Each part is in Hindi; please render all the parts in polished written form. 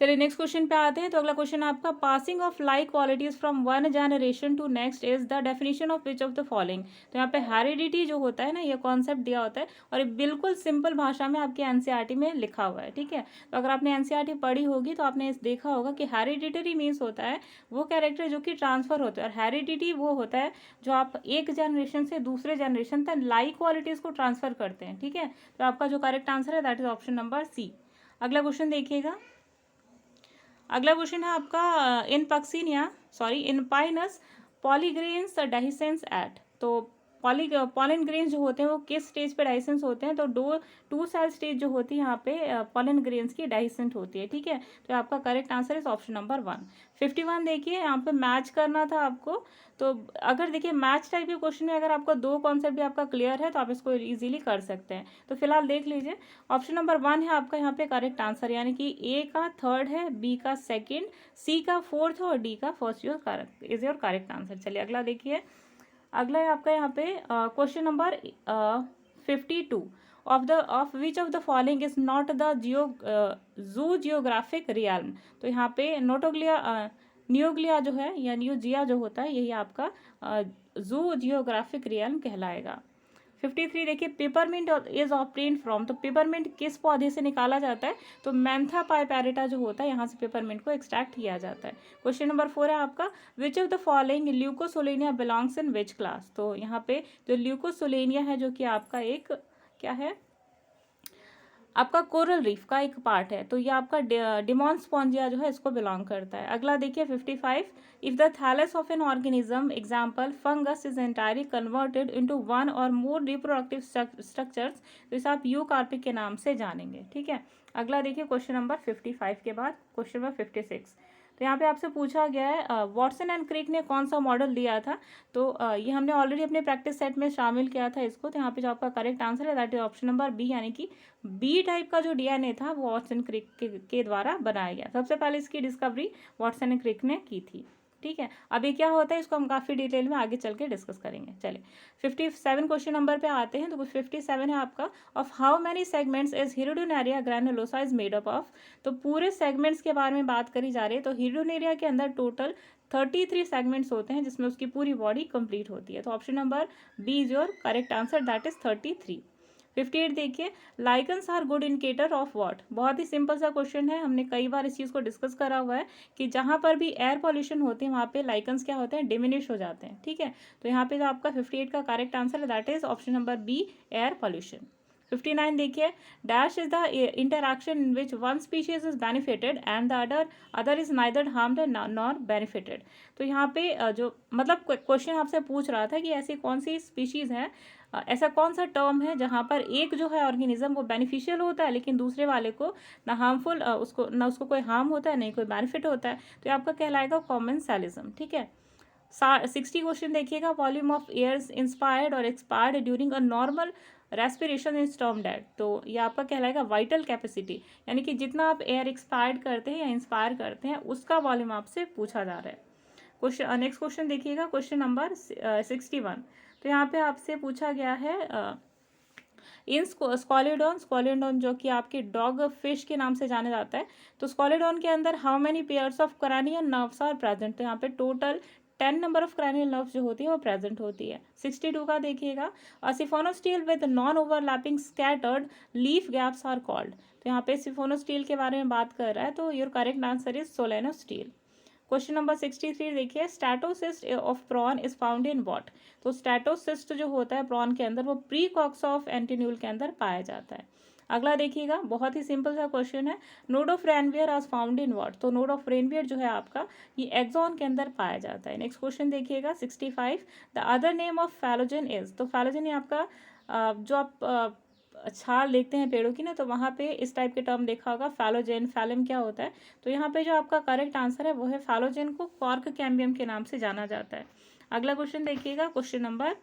चलिए नेक्स्ट क्वेश्चन पे आते हैं। तो अगला क्वेश्चन आपका, passing of like qualities from one generation to next is the definition of which of the following. तो यहाँ पे हेरिडिटी जो होता है ना, ये कॉन्सेप्ट दिया होता है और ये बिल्कुल सिंपल भाषा में आपके एनसीईआरटी में लिखा हुआ है, ठीक है। तो अगर आपने एनसीईआरटी पढ़ी होगी तो आपने देखा होगा कि हेरिडिटरी मीन्स होता है वो कैरेक्टर जो कि ट्रांसफर होते हैं, और हेरिडिटी वो होता है जो आप एक जनरेशन से दूसरे जनरेशन तक लाइक क्वालिटीज को ट्रांसफर करते हैं, ठीक है। तो आपका जो करेक्ट आंसर है that is option number C. अगला क्वेश्चन देखिएगा। अगला क्वेश्चन है आपका, in Puccinia sorry in Pinus pollen grains dehiscence at. तो पॉलन ग्रेन्स जो होते हैं वो किस स्टेज पे डाइसेंस होते हैं? तो टू सेल स्टेज जो होती है यहाँ पे पॉलन ग्रेन्स की डाइसेंट होती है, ठीक है। तो आपका correct answer is option number 1। 51 देखिए, यहाँ पे मैच करना था आपको। तो अगर देखिए मैच टाइप के क्वेश्चन में अगर आपको दो कॉन्सेप्ट भी आपका क्लियर है तो आप इसको इजीली कर सकते हैं। तो फिलहाल देख लीजिए, ऑप्शन नंबर 1 है आपका यहाँ पे करेक्ट आंसर, यानी कि ए का थर्ड है, बी का सेकंड, सी का फोर्थ और डी का first is your correct answer. चलिए अगला देखिए। अगला है आपका यहाँ पे question number 52, of which of the following is not the zoo geographic realm. तो यहाँ पे न्यूग्लिया जो है या न्यूजिया जो होता है यही आपका जू जियोग्राफिक रियल्म कहलाएगा। 53 देखिए, पेपरमिंट इज ऑब्टेन्ड फ्रॉम। तो पेपरमिंट किस पौधे से निकाला जाता है? तो मैंथा पाइपेरिटा जो होता है यहाँ से पेपरमिंट को एक्सट्रैक्ट किया जाता है। क्वेश्चन नंबर 4 है आपका, which of the following Leucosolenia belongs in which class. तो यहाँ पे जो ल्यूकोसोलेनिया है जो कि आपका एक क्या है, आपका कोरल रीफ का एक पार्ट है, तो ये आपका डिमॉन स्पॉन्जिया जो है इसको बिलोंग करता है। अगला देखिए 55, if the thallus of an organism example fungus is entirely converted into one और मोर रिप्रोडक्टिव स्ट्रक्चर्स, तो इसे आप यूकार्पिक के नाम से जानेंगे, ठीक है। अगला देखिए क्वेश्चन नंबर 55 के बाद क्वेश्चन नंबर 56। तो यहाँ पे आपसे पूछा गया है वॉटसन एंड क्रिक ने कौन सा मॉडल दिया था। तो ये हमने ऑलरेडी अपने प्रैक्टिस सेट में शामिल किया था इसको। तो यहाँ पे जो आपका करेक्ट आंसर है that is option number B, यानी कि बी टाइप का जो डीएनए था वो वॉटसन क्रिक के द्वारा बनाया गया। सबसे पहले इसकी डिस्कवरी वॉटसन एंड क्रिक ने की थी, ठीक है। अब ये क्या होता है इसको हम काफ़ी डिटेल में आगे चल के डिस्कस करेंगे। चलिए 57 क्वेश्चन नंबर पे आते हैं। तो 57 है आपका, of how many segments is Hirudinaria granulosa is made up of. तो पूरे सेगमेंट्स के बारे में बात करी जा रही है। तो हिरुडोनेरिया के अंदर टोटल 33 सेगमेंट्स होते हैं जिसमें उसकी पूरी बॉडी कंप्लीट होती है। तो option number B is your correct answer that is 33। 58 देखिए, lichens are good indicator of what. बहुत ही सिंपल सा क्वेश्चन है, हमने कई बार इस चीज़ को डिस्कस करा हुआ है कि जहाँ पर भी एयर पॉल्यूशन होते हैं वहाँ पे लाइकन्स क्या होते हैं, डिमिनिश हो जाते हैं, ठीक है। तो यहाँ पे जो आपका 58 का करेक्ट आंसर है that is option number B, air pollution. 59 देखिए, dash is the interaction in which one species is benefited and the other is neither harmed nor benefited. तो यहाँ पे जो मतलब क्वेश्चन आपसे पूछ रहा था कि ऐसी कौन सी स्पीशीज है, ऐसा कौन सा टर्म है जहाँ पर एक जो है ऑर्गेनिज्म वो बेनिफिशियल होता है लेकिन दूसरे वाले को ना हार्मफुल, उसको कोई हार्म होता है नहीं कोई बेनिफिट होता है। तो ये आपका कहलाएगा कॉमेंसैलिज्म, ठीक है। 60 क्वेश्चन देखिएगा, वॉल्यूम ऑफ एयर इंस्पायर्ड और expired during a normal respiration is termed at. तो ये आपका कहलाएगा वाइटल कैपेसिटी, यानी कि जितना आप एयर एक्सपायर्ड करते हैं या इंस्पायर करते हैं उसका वॉल्यूम आपसे पूछा जा रहा है। क्वेश्चन नेक्स्ट क्वेश्चन देखिएगा, क्वेश्चन नंबर 61। तो यहाँ पे आपसे पूछा गया है इन स्क्वालिडोन जो कि आपके डॉग फिश के नाम से जाना जाता है। तो स्क्वालिडोन के अंदर how many pairs of cranial nerves are present. तो यहाँ पे total 10 number of cranial nerves जो होती है वो प्रेजेंट होती है। 62 का देखिएगा, siphonostele with non overlapping scattered leaf gaps are called. तो यहाँ पे सिफोनोस्टील के बारे में बात कर रहा है, तो your correct answer is solenostele. Question number 63 देखिए, statocyst of prawn is found in what. तो स्टैटोसिस्ट जो होता है प्रॉन के अंदर वो प्रीकॉक्स ऑफ एंटीन्यूल के अंदर पाया जाता है। अगला देखिएगा, बहुत ही सिंपल सा क्वेश्चन है, नोड ऑफ रेनवियर आज फाउंड इन व्हाट। तो नोड ऑफ रेनवियर जो है आपका ये एक्सॉन के अंदर पाया जाता है। नेक्स्ट क्वेश्चन देखिएगा 65, the other name of phellogen is. तो फैलोजन ये आपका जो आप छाल देखते हैं पेड़ों की ना, तो वहाँ पे इस टाइप के टर्म देखा होगा, फैलोजेन, फैलम क्या होता है। तो यहाँ पे जो आपका करेक्ट आंसर है वो है फैलोजेन को कॉर्क कैम्बियम के नाम से जाना जाता है। अगला क्वेश्चन देखिएगा, question number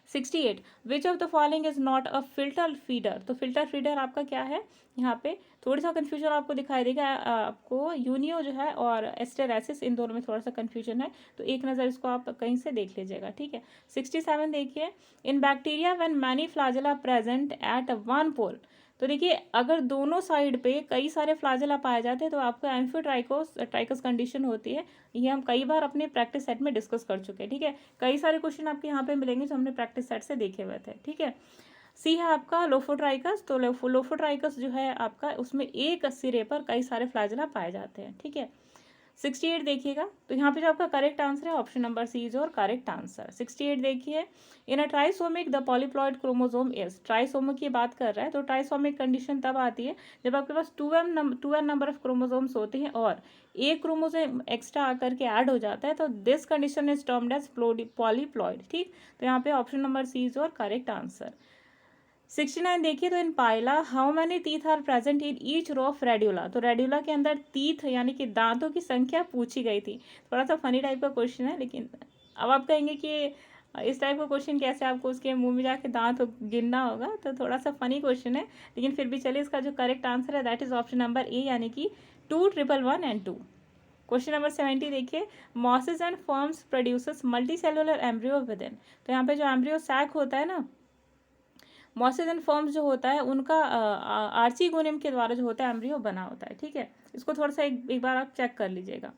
68, which of the following is not a filter feeder. तो फिल्टर फीडर आपका क्या है, यहाँ पे थोड़ी सा कन्फ्यूजन आपको दिखाई देगा। आपको यूनियो जो है और एस्टेरेसिस इन दोनों में थोड़ा सा कन्फ्यूजन है, तो एक नज़र इसको आप कहीं से देख लीजिएगा, ठीक है। 67 देखिए, in bacteria when many flagella present at one pole. तो देखिए अगर दोनों साइड पे कई सारे फ्लैजेला पाए जाते हैं तो आपको एम्फीट्राइकोस ट्राइकस कंडीशन होती है। ये हम कई बार अपने प्रैक्टिस सेट में डिस्कस कर चुके हैं, ठीक है। कई सारे क्वेश्चन आपके यहाँ पे मिलेंगे जो हमने प्रैक्टिस सेट से देखे हुए थे, ठीक है। सी है आपका लोफोट्राइकस। तो लोफोट्राइकस जो है आपका, उसमें एक सिरे पर कई सारे फ्लैजेला पाए जाते हैं, ठीक है। 68 देखिएगा, तो यहाँ पे जो आपका करेक्ट आंसर है ऑप्शन नंबर सी इज और करेक्ट आंसर। 68 देखिए, in a trisomic the polyploid chromosome is, trisomic की बात कर रहा है, तो ट्राइसोमिक कंडीशन तब आती है जब आपके पास 2n नंबर ऑफ क्रोमोसोम्स होते हैं और एक क्रोमोसोम एक्स्ट्रा आकर के ऐड हो जाता है, तो this condition is termed as polyploid, ठीक। तो यहाँ पे ऑप्शन नंबर सी इज और करेक्ट आंसर। 69 देखिए, तो in Pila how many teeth are present in each row of radula, तो रेड्यूला के अंदर टीथ यानी कि दांतों की संख्या पूछी गई थी। थोड़ा सा फनी टाइप का क्वेश्चन है, लेकिन अब आप कहेंगे कि इस टाइप का क्वेश्चन कैसे आपको उसके मुंह में जाके दांत गिनना होगा, तो थोड़ा सा फनी क्वेश्चन है, लेकिन फिर भी चलिए इसका जो करेक्ट आंसर है दैट इज ऑप्शन नंबर ए, यानी कि 211 and 2। क्वेश्चन नंबर 70 देखिए, mosses and forms produces multi cellular embryo with in, तो यहाँ पे जो एम्ब्रियो सैक होता है ना, मॉसेस एंड फॉर्म्स जो होता है उनका आर्चिगोनियम के द्वारा जो होता है एम्ब्रियो बना होता है, ठीक है। इसको थोड़ा सा एक बार आप चेक कर लीजिएगा।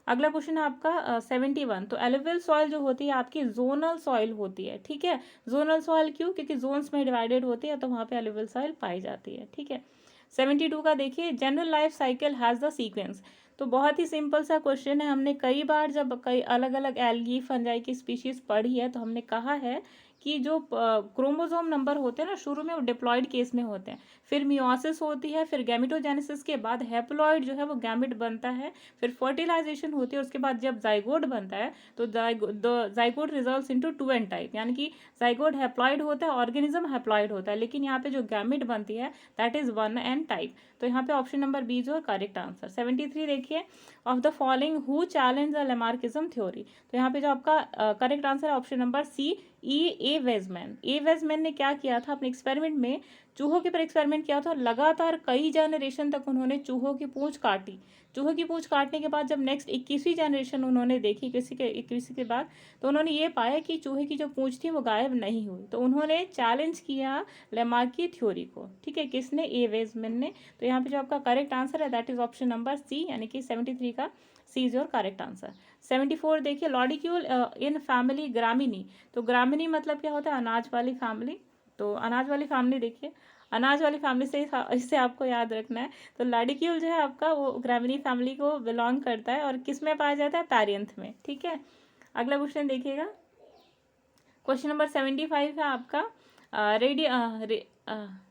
अगला क्वेश्चन है आपका 71, तो एलुवियल सॉइल जो होती है आपकी जोनल सॉइल होती है, ठीक है। जोनल सॉइल क्यों? क्योंकि जोन्स में डिवाइडेड होती है, तो वहाँ पे एलुवियल सॉइल पाई जाती है, ठीक है। 72 का देखिए, general life cycle has the sequence, तो बहुत ही सिंपल सा क्वेश्चन है। हमने कई बार जब कई अलग अलग एल्गी फंजाई की स्पीशीज पढ़ी है, तो हमने कहा है कि जो क्रोमोसोम नंबर होते हैं ना, शुरू में वो डिप्लॉइड केस में होते हैं, फिर मियोसिस होती है, फिर गैमेटोजेनेसिस के बाद हैप्लॉइड जो है वो गैमेट बनता है, फिर फर्टिलाइजेशन होती है, उसके बाद जब जाइगोट बनता है तो zygote results into 2n type, यानी कि जाइगोट हैप्लॉइड होता है, ऑर्गेनिज्म हैप्लॉइड होता है, लेकिन यहाँ पे जो गैमेट बनती है दैट इज 1n टाइप। तो यहाँ पे ऑप्शन नंबर बी जो करेक्ट आंसर। 73 देखिए, of the following who challenge the Lamarckism theory, तो यहाँ पे जो आपका करेक्ट आंसर है ऑप्शन नंबर सी, ए वेजमैन। ए वेजमैन ने क्या किया था अपने एक्सपेरिमेंट में, चूहों के पर एक्सपेरिमेंट किया था, लगातार कई जनरेशन तक उन्होंने चूहों की पूंछ काटी। चूहों की पूंछ काटने के बाद जब नेक्स्ट 21वीं जनरेशन उन्होंने देखी किसी के 21वीं के बाद, तो उन्होंने ये पाया कि चूहे की जो पूंछ थी वो गायब नहीं हुई, तो उन्होंने चैलेंज किया लेमार्की थ्योरी को, ठीक है। किसने? ए वेजमैन ने। तो यहाँ पे जो आपका करेक्ट आंसर है that is option number C, यानी कि 73 का C is your correct answer. 74 देखिए, लॉडिक्यूल इन फैमिली ग्रामिनी, तो ग्रामिनी मतलब क्या होता है? अनाज वाली फैमिली। तो अनाज वाली फैमिली देखिए, अनाज वाली फैमिली से इससे आपको याद रखना है। तो लॉडिक्यूल जो है आपका वो ग्रामिनी फैमिली को बिलोंग करता है, और किस में पाया जाता है? पैरियंथ में, ठीक है। अगला क्वेश्चन देखिएगा, क्वेश्चन नंबर 75 है आपका,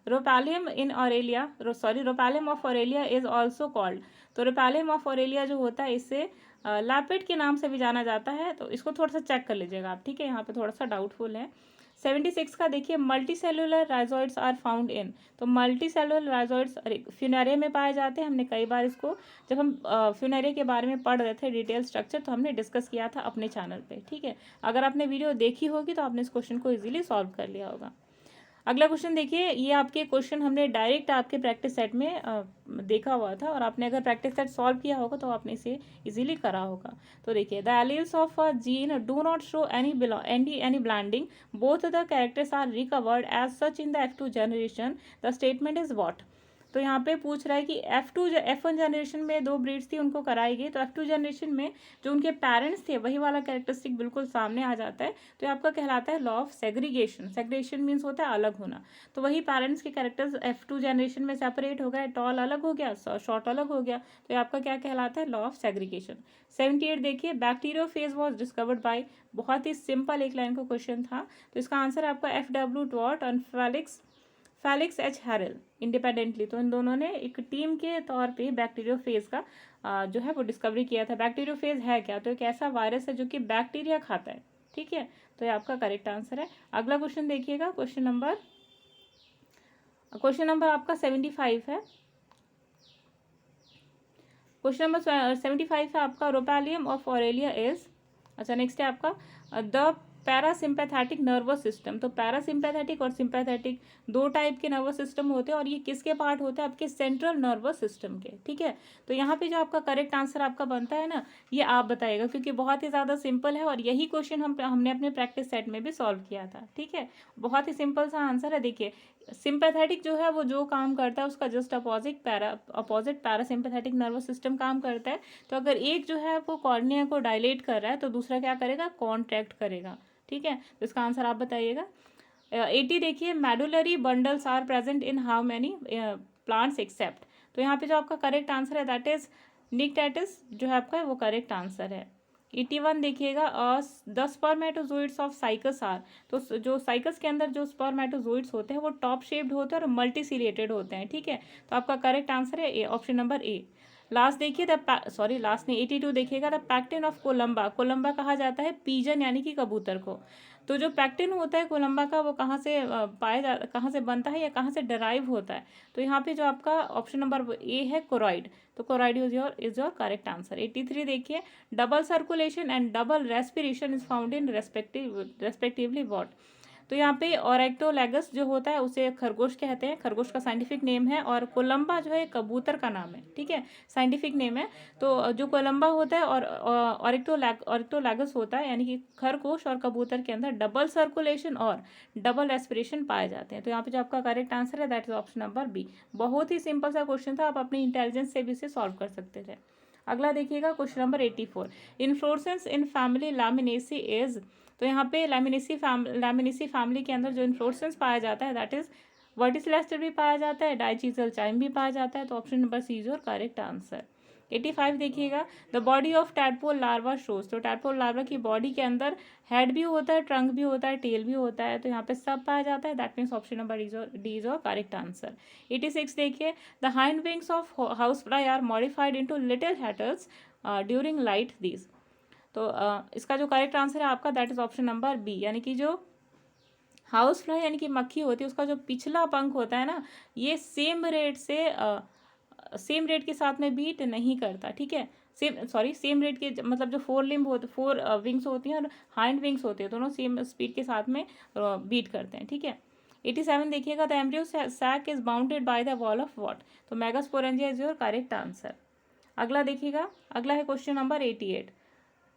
rhopalium in Aurelia, sorry rhopalium of Aurelia is also called, तो रोपैलियम ऑफ ऑरेलिया जो होता है इसे लैपिड के नाम से भी जाना जाता है, तो इसको थोड़ा सा चेक कर लीजिएगा आप, ठीक है। यहाँ पे थोड़ा सा डाउटफुल है। 76 का देखिए, multicellular rhizoids are found in, तो मल्टी सेलुलर राइजोइड्स फ्यूनेरिया में पाए जाते हैं। हमने कई बार इसको, जब हम फ्यूनेरिया के बारे में पढ़ रहे थे डिटेल स्ट्रक्चर, तो हमने डिस्कस किया था अपने चैनल पे, ठीक है। अगर आपने वीडियो देखी होगी तो आपने इस क्वेश्चन को इजीली सॉल्व कर लिया होगा। अगला क्वेश्चन देखिए, ये आपके क्वेश्चन हमने डायरेक्ट आपके प्रैक्टिस सेट में देखा हुआ था, और आपने अगर प्रैक्टिस सेट सॉल्व किया होगा तो आपने इसे इजीली करा होगा। तो देखिए, the alleles of a gene do not show any blending, both the characters are recovered as such in the F2 generation, the statement is what. तो यहाँ पे पूछ रहा है कि F1 जनरेशन में 2 ब्रीड्स थी, उनको कराई गई, तो F2 जनरेशन में जो उनके पेरेंट्स थे वही वाला कैरेक्टरिस्टिक बिल्कुल सामने आ जाता है, तो ये आपका कहलाता है law of segregation. Segregation means होता है अलग होना, तो वही पेरेंट्स के कैरेक्टर्स F2 जनरेशन में सेपरेट हो गए, टॉल अलग हो गया, शॉर्ट अलग हो गया, तो ये आपका क्या कहलाता है? Law of segregation. 78 देखिए, बैक्टीरियोफेज वॉज डिस्कवर्ड बाय, बहुत ही सिंपल एक लाइन का क्वेश्चन था, तो इसका आंसर आपका FW टॉट और फेलिक्स एच हैरल इंडिपेंडेंटली, तो इन दोनों ने एक टीम के तौर पे बैक्टीरियोफेज का जो है वो डिस्कवरी किया था। बैक्टीरियोफेज है क्या? तो एक ऐसा वायरस है जो कि बैक्टीरिया खाता है, ठीक है। तो ये आपका करेक्ट आंसर है। अगला क्वेश्चन देखिएगा, क्वेश्चन नंबर आपका 75 है। क्वेश्चन नंबर 75 है आपका, रोपैलियम ऑफ ऑरेलिया इज, अच्छा नेक्स्ट है आपका द पैरासिम्पैथेटिक नर्वस सिस्टम। तो पैरासिम्पैथेटिक और सिंपैथेटिक 2 टाइप के नर्वस सिस्टम होते हैं, और ये किसके पार्ट होते हैं? आपके सेंट्रल नर्वस सिस्टम के, ठीक है। तो यहाँ पे जो आपका करेक्ट आंसर आपका बनता है ना, ये आप बताइएगा, क्योंकि बहुत ही ज़्यादा सिंपल है, और यही क्वेश्चन हमने अपने प्रैक्टिस सेट में भी सॉल्व किया था, ठीक है। बहुत ही सिंपल सा आंसर है। देखिए, सिंपैथेटिक जो है वो जो काम करता है उसका just opposite parasympathetic nervous system काम करता है। तो अगर एक जो है वो कॉर्निया को डायलेट कर रहा है तो दूसरा क्या करेगा, कॉन्ट्रैक्ट करेगा। ठीक है, तो इसका आंसर आप बताइएगा। 80 देखिए, medullary bundles are present in how many plants except. तो यहाँ पे जो आपका करेक्ट आंसर है दैट इज निक्टेटिस जो है आपका वो करेक्ट आंसर है। 81 देखिएगा, the spermatozoids of Cycas are. तो जो साइकस के अंदर जो स्पर्मेटोजोइड्स होते हैं वो टॉप शेप्ड होते हैं और मल्टीसिलिएटेड होते हैं। ठीक है, तो आपका करेक्ट आंसर है ए, ऑप्शन नंबर ए। लास्ट देखिए लास्ट नहीं, 82 देखिएगा, the pectin of Columba. Columba कहा जाता है पीजन यानी कि कबूतर को। तो जो पैक्टिन होता है कोलंबा का वो कहाँ से कहाँ से बनता है या कहाँ से डराइव होता है। तो यहाँ पे जो आपका ऑप्शन नंबर ए है कोरॉइड। तो choroid is your correct answer. 83 देखिए, double circulation and double respiration is found in respectively what. तो यहाँ पे ओरेक्टोलैगस जो होता है उसे खरगोश कहते हैं, खरगोश का साइंटिफिक नेम है, और कोलंबा जो है कबूतर का नाम है। ठीक है, साइंटिफिक नेम है। तो जो कोलंबा होता है और ओरेक्टोलैगस होता है यानी कि खरगोश और कबूतर के अंदर डबल सर्कुलेशन और डबल रेस्पिरेशन पाए जाते हैं। तो यहाँ पे जो आपका करेक्ट आंसर है that is option number B. बहुत ही सिंपल सा क्वेश्चन था, आप अपनी इंटेलिजेंस से भी इसे सॉल्व कर सकते थे। अगला देखिएगा question number 84, inflorescence in family Lamiaceae is. तो यहाँ पे लैमिनेसी फैमिली के अंदर जो इन्फ्लोरेसेंस पाया जाता है दैट इज वर्टिसिलेस्टर भी पाया जाता है, डाइचीजल चाइम भी पाया जाता है। तो option number C is your correct answer. 85 देखिएगा, the body of tadpole larva shows. तो टैडपोल लार्वा की बॉडी के अंदर हेड भी होता है, ट्रंक भी होता है, टेल भी होता है। तो यहाँ पे सब पाया जाता है, that means option number D is your correct answer. 86 देखिए, the hind wings of house fly are modified into little halteres during light these. तो इसका जो करेक्ट आंसर है आपका that is option number B, यानी कि जो हाउस फ्लाई यानी कि मक्खी होती है उसका जो पिछला पंख होता है ना, ये सेम रेट के साथ में बीट नहीं करता। ठीक है, सेम रेट के मतलब जो फोर विंग्स होती हैं और हाइंड विंग्स होते हैं दोनों सेम स्पीड के साथ में बीट करते हैं। ठीक है, 87 देखिएगा, the embryo sac is bounded by the wall of what. तो megasporangia is your correct answer. अगला देखिएगा, अगला है क्वेश्चन नंबर 88।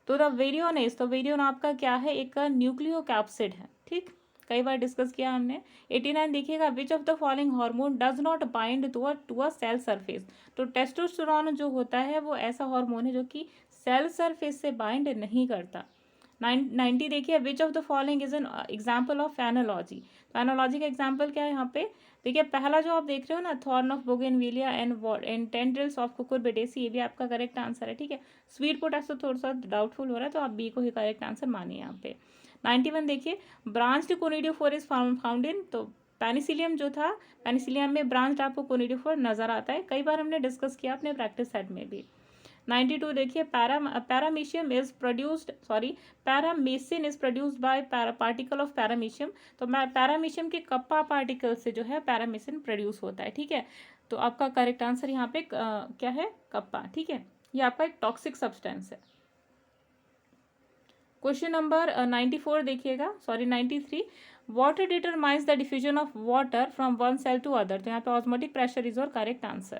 तो द वेरियोनेस, तो वेरियोन आपका क्या है, एक न्यूक्लियोकैप्सिड है। ठीक, कई बार डिस्कस किया हमने। 89 देखिएगा, which of the following hormone does not bind to a cell surface. तो टेस्टोस्टेरोन जो होता है वो ऐसा हार्मोन है जो कि सेल सरफेस से बाइंड नहीं करता। 90 देखिए, विच of the following is an example of analogy. तो एनालॉजी का एग्जाम्पल क्या है यहाँ पे, देखिए पहला जो आप देख रहे हो ना, thorn of bougainvillea and tendrils of Cucurbitaceae, ये भी आपका करेक्ट आंसर है। ठीक है, स्वीट पोटैटो थोड़ा सा डाउटफुल हो रहा है तो आप बी को ही करेक्ट आंसर मानिए यहाँ पे। 91 देखिए, branched conidiophore is found in. तो पेनिसिलियम जो था, पेनिसिलियम में ब्रांच्ड आपको कोनिडियोफोर नजर आता है, कई बार हमने डिस्कस किया अपने प्रैक्टिस सेट में भी। 92 देखिए, paramecium is produced by particle of paramecium. तो पैरामीशियम के कप्पा पार्टिकल से जो है पैरामीशियम प्रोड्यूस होता है। ठीक है, तो आपका करेक्ट आंसर यहाँ पे क्या है, कप्पा। ठीक है, ये आपका एक टॉक्सिक सब्सटेंस है। क्वेश्चन नंबर 94 देखिएगा, 93, water determines the diffusion of water from one cell to other. तो यहाँ पे osmotic pressure is your correct answer.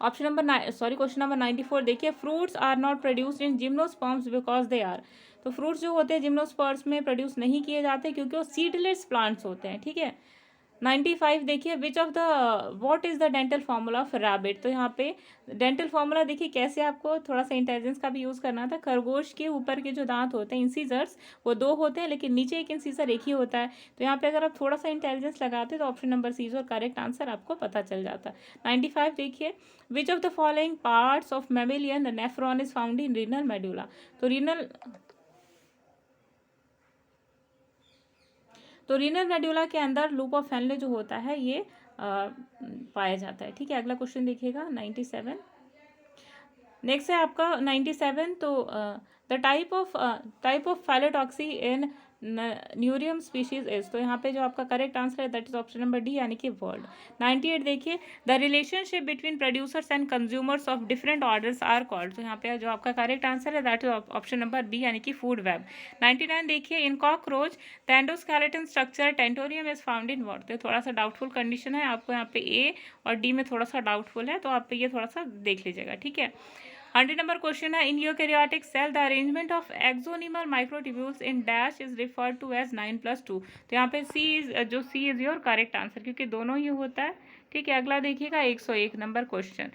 Question number 94 देखिए, fruits are not produced in gymnosperms because they are. तो फ्रूट्स जो होते हैं जिम्नोस्पर्म्स में प्रोड्यूस नहीं किए जाते क्योंकि वो सीडलेस प्लांट्स होते हैं। ठीक है, 95 देखिए, विच of the what is the dental formula of rabbit. तो यहाँ पे डेंटल फॉर्मूला देखिए कैसे, आपको थोड़ा सा इंटेलिजेंस का भी यूज़ करना था। खरगोश के ऊपर के जो दांत होते हैं इंसीजर्स वो 2 होते हैं लेकिन नीचे एक इंसीजर एक ही होता है। तो यहाँ पे अगर आप थोड़ा सा इंटेलिजेंस लगाते तो ऑप्शन नंबर सी और करेक्ट आंसर आपको पता चल जाता। 95 देखिए, विच of the following parts of mammalian nephron is found in renal medulla. तो रीनल मेडुला के अंदर लूप ऑफ फैनले जो होता है ये पाया जाता है। ठीक है, अगला क्वेश्चन देखिएगा 97। नेक्स्ट है आपका 97। तो the type of phyllotaxy in Nerium species is. तो यहाँ पे जो आपका करेक्ट आंसर है that is option number D यानी कि वर्ल्ड। 98 देखिए, the relationship between producers and consumers of different orders are called. तो यहाँ पे जो आपका करेक्ट आंसर है that is option number B यानी कि फूड वेब। 99 देखिए, in cockroach the endoskeleton structure tentorium is found in what. तो थोड़ा सा डाउटफुल कंडीशन है, आपको यहाँ पे ए और डी में थोड़ा सा डाउटफुल है तो आप ये थोड़ा सा देख लीजिएगा। ठीक है, 100 नंबर क्वेश्चन है, in eukaryotic cell the arrangement of axonemal microtubules in dash is referred to as 9+2। तो यहाँ पे C is your correct answer, क्योंकि दोनों ही होता है, ठीक है। अगला देखिएगा 101 नंबर क्वेश्चन।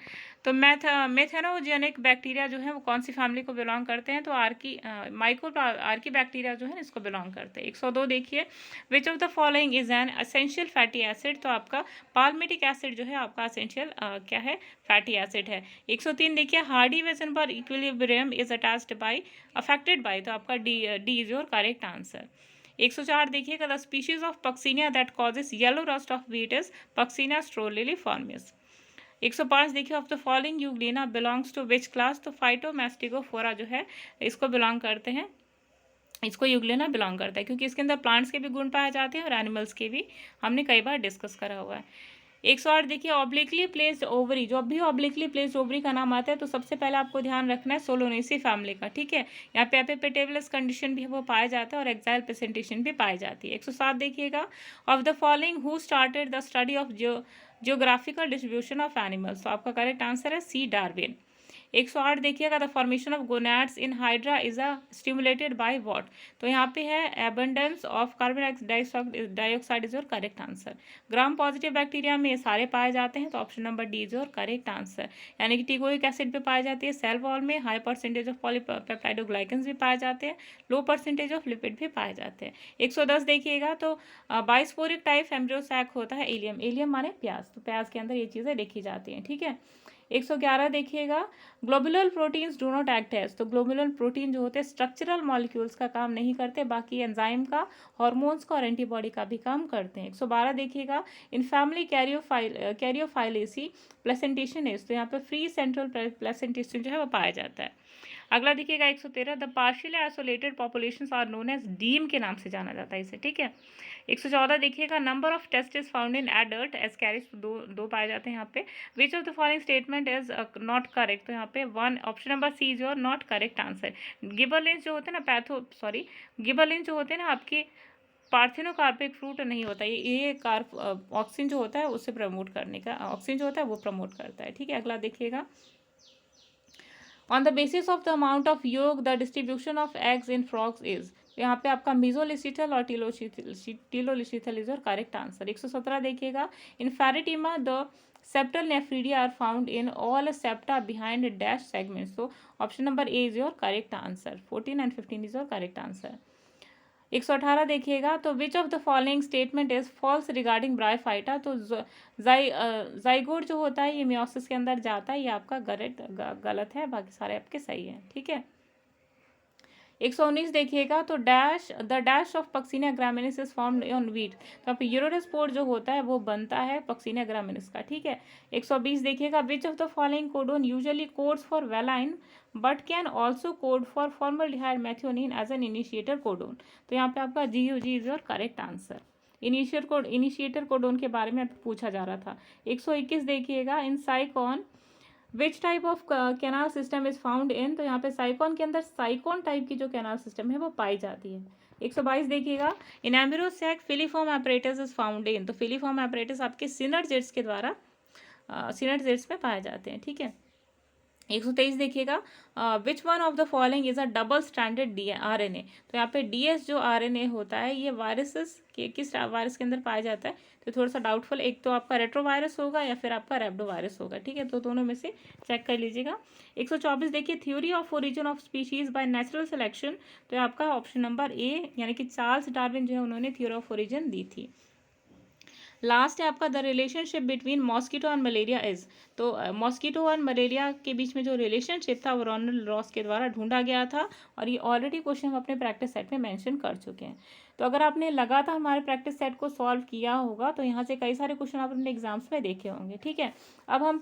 तो मेथेनोजेनिक बैक्टीरिया जो है वो कौन सी फैमिली को बिलोंग करते हैं? तो आर्की बैक्टीरिया जो है इसको बिलोंग करते हैं। 102 देखिए, विच of the following is an essential fatty acid? तो आपका पाल्मिटिक एसिड जो है आपका असेंशियल क्या है? फैटी एसिड है। 103 देखिए, Hardy Weinberg equilibrium is affected by, तो आपका D is your correct answer. 104 देखिएगा, the species of Puccinia that causes yellow rust of wheat is Puccinia striiformis. 105 देखिए, of the following Euglena belongs to which class? तो फाइटोमैस्टिकोफोरा जो है इसको बिलोंग करते हैं, इसको यूग्लिना बिलोंग करता है, क्योंकि इसके अंदर प्लांट्स के भी गुण पाए जाते हैं और एनिमल्स के भी, हमने कई बार डिस्कस करा हुआ है। 108 देखिए, ऑब्लिकली प्लेस्ड ओवरी, जब भी ऑब्लिकली प्लेस्ड ओवरी का नाम आता है तो सबसे पहले आपको ध्यान रखना है सोलोनेसी फैमिली का, ठीक है। यहाँ पे एपिपेटेबलस कंडीशन भी वो पाया जाता है और एक्साइल प्रेजेंटेशन भी पाई जाती है। 107 देखिएगा, of the following who started the study of geographical distribution of animals? तो आपका करेक्ट आंसर है सी, डार्विन। 108 देखिएगा, the formation of gonads in hydra is stimulated by what? तो यहाँ पे है abundance of carbon dioxide is your correct answer. Gram positive bacteria में ये सारे पाए जाते हैं, तो option number D is your correct answer. यानी कि टिकोइक एसिड पे पाई जाती है, सेल वॉल में हाई परसेंटेज ऑफ पॉलीपेप्टाइडोग्लाइकन्स भी पाए जाते हैं, लो परसेंटेज ऑफ लिपिड भी पाए जाते हैं। 110 देखिएगा, तो बाइस्पोरिक टाइप एम्ब्रियोसैक होता है एलियम, एलियम माने प्याज, तो प्याज के अंदर ये चीज़ें देखी जाती हैं, ठीक है। 111 देखिएगा, globular proteins do not act as, तो ग्लोबुलर प्रोटीन जो होते हैं स्ट्रक्चरल मॉलिक्यूल्स का काम नहीं करते, बाकी एंजाइम का, हार्मोन्स का और एंटीबॉडी का भी काम करते हैं। 112 देखिएगा, इन फैमिली कैरियोफाइलेसी प्लेसेंटेशन एज, तो यहाँ पे फ्री सेंट्रल प्लेसेंटेशन जो है वो पाया जाता है। अगला देखिएगा 113, the partially isolated populations are known as deme के नाम से जाना जाता है इसे, ठीक है। 114 देखिएगा, number of test is found in adult age carriage, दो पाए जाते हैं यहाँ पे। Which of the following statement is not correct? तो यहाँ पे option number C is your not correct answer. Gibberellins जो होते हैं ना गिबरलिंस जो होते हैं ना आपके पार्थिनोकार्पिक फ्रूट नहीं होता, ये ऑक्सीजन जो होता है उससे प्रमोट करने का, ऑक्सीजन जो होता है वो प्रमोट करता है, ठीक है। अगला देखिएगा, on the basis of the amount of yolk the distribution of eggs in frogs is, यहाँ पे आपका मीजोलिसिथल और telolecithal is your correct answer. 117 देखिएगा, in Pheretima the septal nephridia are found in all septa behind dash segments, तो option number A is your correct answer. 14 and 15 is your correct answer. 118 देखिएगा, तो which of the following statement is false regarding bryophyta? तो जाइगोट जो होता है ये मियोसिस के अंदर जाता है, ये आपका गलत है, बाकी सारे आपके सही हैं, ठीक है। 119 देखिएगा, तो the dash of Puccinia ग्रामिनिस is formed on wheat, तो आप यूरोस्पोर जो होता है वो बनता है पक्सीनिया ग्रामिनिस का, ठीक है। 120 देखिएगा, which of the following codon usually codes for valine but can also code for formaldehyde methionine as an initiator codon? तो यहाँ पे आपका GUG is your correct answer. Initiator codon के बारे में पूछा जा रहा था। 121 देखिएगा, in Sycon which type of canal system is found in, तो यहाँ पे साइकॉन के अंदर साइकॉन टाइप की जो कैनाल सिस्टम है वो पाई जाती है। 122 देखिएगा, in embryo sac filiform apparatus is found in, तो फिलीफॉर्म एपरेटस आपके सिनर्जिड्स के द्वारा सिनर्जिड्स में पाए जाते हैं, ठीक है। 123 देखिएगा, which one of the following is a double stranded RNA, तो यहाँ पे DS जो RNA होता है ये वायरसेस के किस वायरस के अंदर पाया जाता है? तो थोड़ा सा डाउटफुल, एक तो आपका रेट्रोवायरस होगा या फिर आपका रेब्डोवायरस होगा, ठीक है, तो दोनों में से चेक कर लीजिएगा। 124 देखिए, theory of origin of species by natural selection, तो आपका ऑप्शन नंबर ए, यानी कि चार्ल्स डार्विन जो है उन्होंने थ्योरी ऑफ ओरिजिन दी थी। लास्ट है आपका the relationship between mosquito and malaria is, तो मॉस्किटो और मलेरिया के बीच में जो रिलेशनशिप था वो रोनाल्ड रॉस के द्वारा ढूंढा गया था, और ये ऑलरेडी क्वेश्चन हम अपने प्रैक्टिस सेट में मेंशन कर चुके हैं। तो अगर आपने लगातार हमारे प्रैक्टिस सेट को सॉल्व किया होगा तो यहाँ से कई सारे क्वेश्चन आप अपने एग्जाम्स में देखे होंगे, ठीक है। अब हम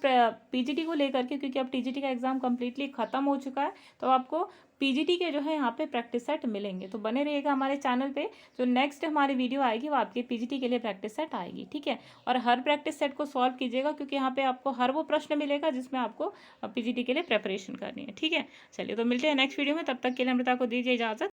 PGT को लेकर के, क्योंकि अब TGT का एग्जाम कम्प्लीटली खत्म हो चुका है, तो आपको PGT के जो है यहाँ पे प्रैक्टिस सेट मिलेंगे, तो बने रहिएगा हमारे चैनल पे। जो नेक्स्ट हमारी वीडियो आएगी वो आपके PGT के लिए प्रैक्टिस सेट आएगी, ठीक है। और हर प्रैक्टिस सेट को सॉल्व कीजिएगा, क्योंकि यहाँ पे आपको हर वो प्रश्न मिलेगा जिसमें आपको PGT के लिए प्रिपरेशन करनी है, ठीक है। चलिए, तो मिलते हैं नेक्स्ट वीडियो में, तब तक के लिए अमृता को दीजिए इजाज़त।